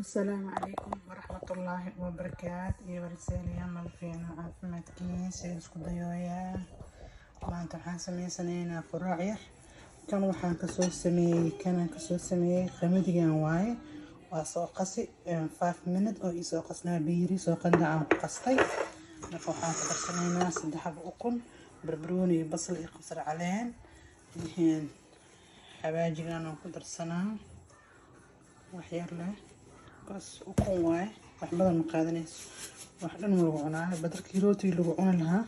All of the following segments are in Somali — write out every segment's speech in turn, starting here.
السلام عليكم ورحمة الله وبركاته يا ورسالي عمل فينا عافمتكين سيسكو ديويا maanta waxaan sameysanaynaa quraac yar kan waxaan kasoo sameeyay qamadigan waaye waa soo qasi 5 minutes oo ii soo qasnaa biiri soo qandacaan ku qastay marka waxaan ku darsanaynaa 3 xabo ukun barbarooni iyo basal iyo qabsar caleen xawaajigan aan ku darsanaa wax yar leh bas ukun waaye wax badan ma qaadanayso wax dhan lagu cunaa badarkii rootiga lagu cuni lahaa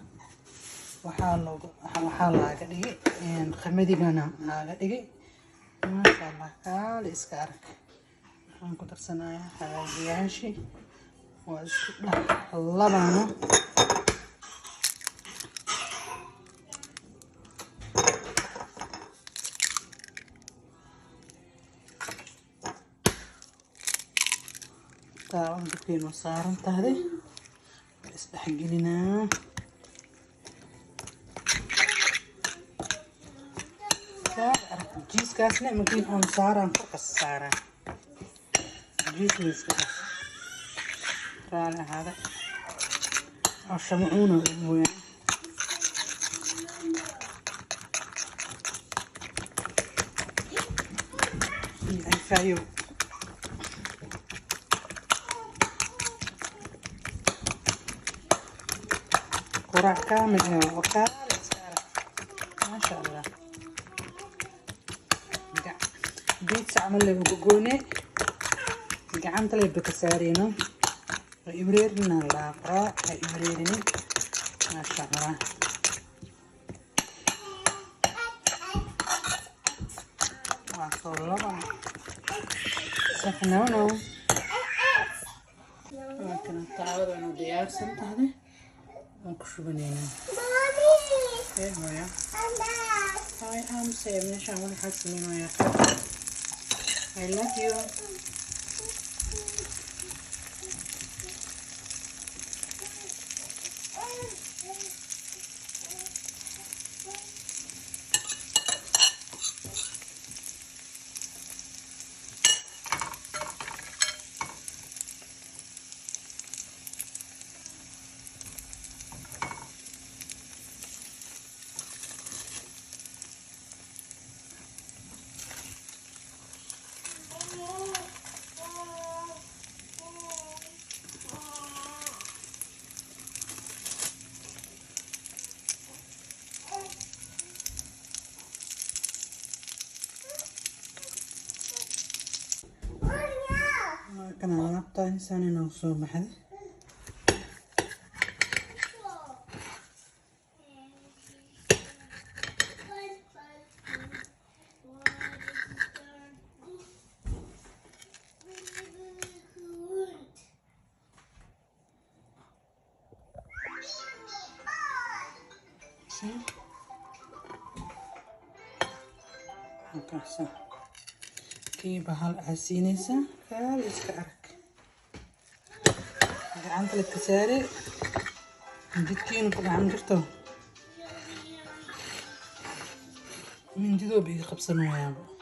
waxaa laga dhigay qamadigana laga dhigay maasha Allah kaali iska arag waxaan ku darsanayaa xawaajiyaasha waa isku labana taawon dadkeenu saaran tahay isdhexgelinaa جيس كاسنا ممكن هم صارن فوق الصارن جيس كده فعلا هذا الشمعونه هو الفايو قرع كامل وكامل ما شاء الله بيتس عمل لي بقوني قعمت لي بكسارينه وإبريرنا الأقراء إبريرني ما شاء الله وصلنا سخنونه لكن التعاود انه ديار سنت هذه ماكو بنينا ايه هيا هاي ام سيمنا شامل حسمين ويا I love you. كان علاقة إنساني نوصل بحد هكذا كيف هالعسينيسة كاليس كأرك قعمت لك كساري جدكين كل عم جرته من جدو بيجي خبصنا وياه